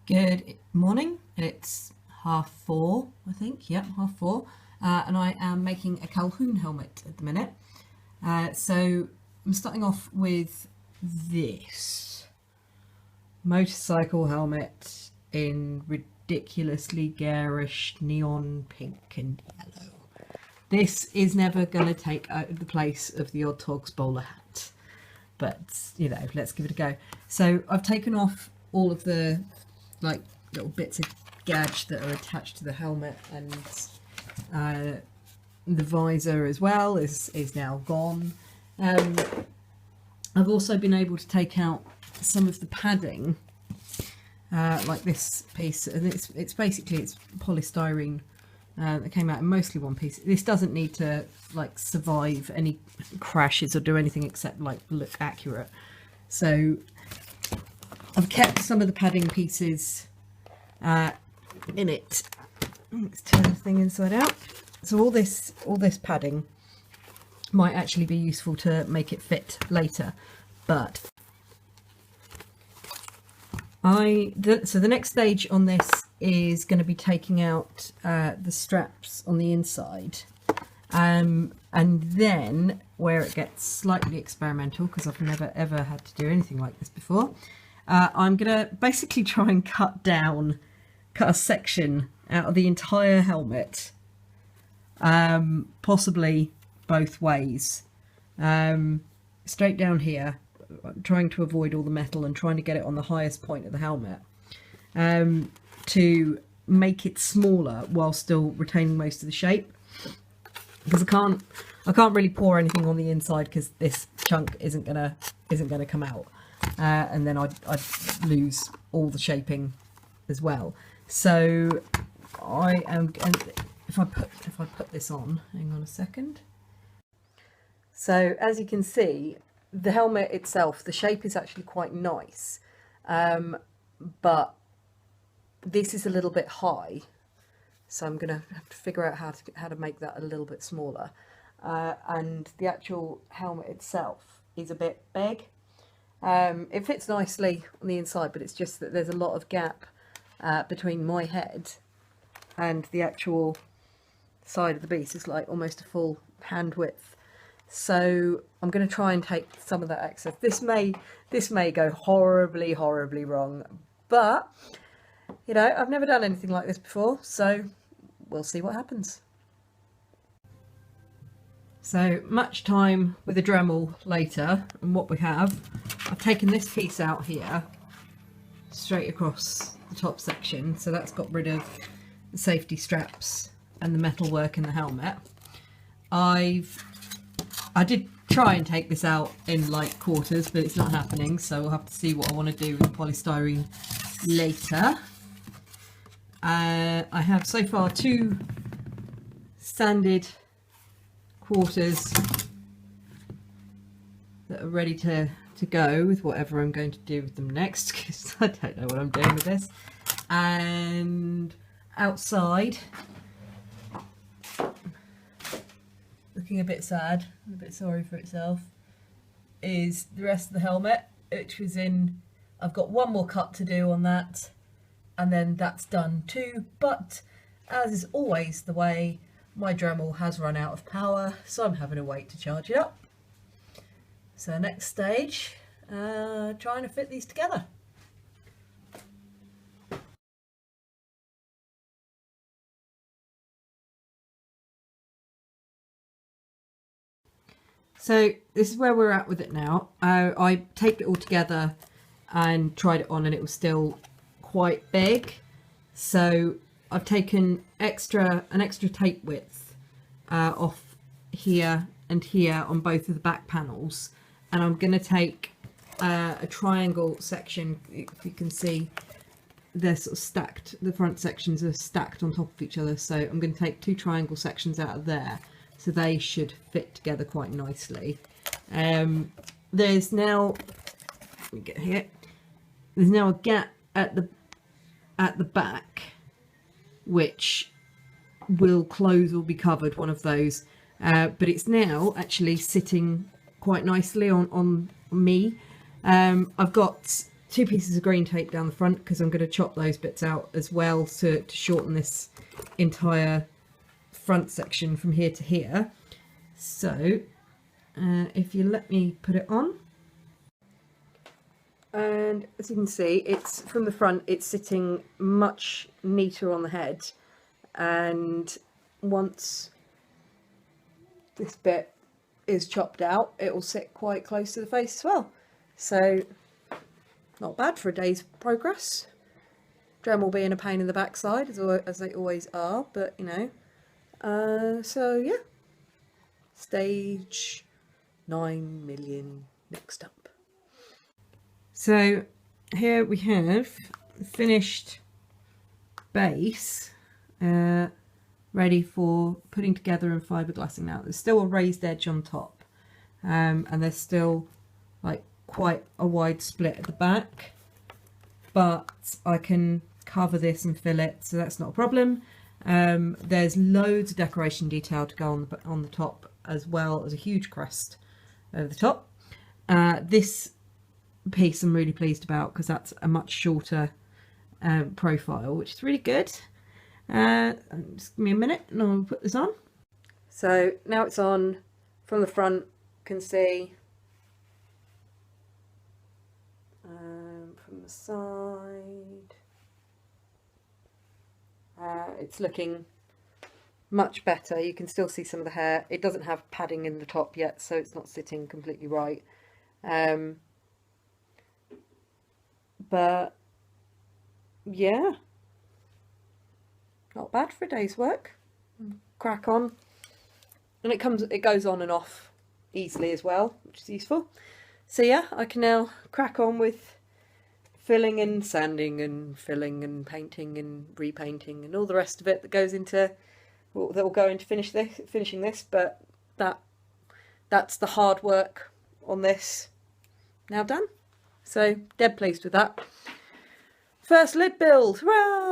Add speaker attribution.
Speaker 1: Good morning. It's 4:30, I think. Yep, 4:30. And I am making a Calhoun helmet at the minute. So I'm starting off with this motorcycle helmet in ridiculously garish neon pink and yellow. This is never going to take the place of the OddTogs bowler hat, but you know, let's give it a go. So I've taken off all of the like little bits of gadge that are attached to the helmet, and the visor as well is now gone. I've also been able to take out some of the padding, like this piece, and it's basically polystyrene that came out in mostly one piece. This doesn't need to like survive any crashes or do anything except like look accurate. So I've kept some of the padding pieces in it. Let's turn the thing inside out. So all this padding might actually be useful to make it fit later, but so the next stage on this is going to be taking out the straps on the inside, and then where it gets slightly experimental, because I've never ever had to do anything like this before, I'm gonna basically try and cut a section out of the entire helmet, possibly both ways, straight down here, trying to avoid all the metal and trying to get it on the highest point of the helmet, to make it smaller while still retaining most of the shape, because I can't really pour anything on the inside because this chunk isn't gonna come out, and then I'd lose all the shaping as well. So and if I put this on, hang on a second. So as you can see, the helmet itself, the shape is actually quite nice, but this is a little bit high, so I'm gonna have to figure out how to make that a little bit smaller. And the actual helmet itself is a bit big. It fits nicely on the inside, but it's just that there's a lot of gap between my head and the actual side of the beast. It's like almost a full hand width. So I'm going to try and take some of that excess. This may go horribly wrong, but you know, I've never done anything like this before, so we'll see what happens. So much time with a Dremel later, and what we have, I've taken this piece out here straight across the top section, so that's got rid of the safety straps and the metal work in the helmet. I did try and take this out in like quarters, but it's not happening, so we'll have to see what I want to do with the polystyrene later. I have so far 2 sanded quarters that are ready to go with whatever I'm going to do with them next, because I don't know what I'm doing with this. And outside, looking a bit sad, a bit sorry for itself, is the rest of the helmet, which was in, I've got one more cut to do on that, and then that's done too. But as is always the way, my Dremel has run out of power, so I'm having to wait to charge it up. So next stage, trying to fit these together. So this is where we're at with it now. I taped it all together and tried it on, and it was still quite big. So I've taken an extra tape width off here and here on both of the back panels, and I'm going to take a triangle section. If you can see, they're sort of stacked, the front sections are stacked on top of each other, so I'm going to take 2 triangle sections out of there, so they should fit together quite nicely. There's now, let me get here, there's now a gap at the back which will close or be covered, one of those, but it's now actually sitting quite nicely on me. I've got 2 pieces of green tape down the front because I'm going to chop those bits out as well to shorten this entire front section from here to here. So if you let me put it on, and as you can see, it's from the front, it's sitting much neater on the head, and once this bit is chopped out, it will sit quite close to the face as well. So not bad for a day's progress. Dremel being a pain in the backside as they always are, but you know. So yeah, stage 9 million next up. So here we have the finished base ready for putting together and fiberglassing now. There's still a raised edge on top, and there's still like quite a wide split at the back, but I can cover this and fill it, so that's not a problem. There's loads of decoration detail to go on the top, as well as a huge crest over the top. This piece I'm really pleased about because that's a much shorter profile, which is really good. Just give me a minute and I'll put this on. So now it's on from the front, you can see from the side, it's looking much better. You can still see some of the hair. It doesn't have padding in the top yet, so it's not sitting completely right. But yeah, not bad for a day's work. Crack on, and it goes on and off easily as well, which is useful. So yeah, I can now crack on with filling and sanding and filling and painting and repainting and all the rest of it that goes into, well, that will go into finishing this. But that's the hard work on this now done. So dead pleased with that. First lid build, hurrah!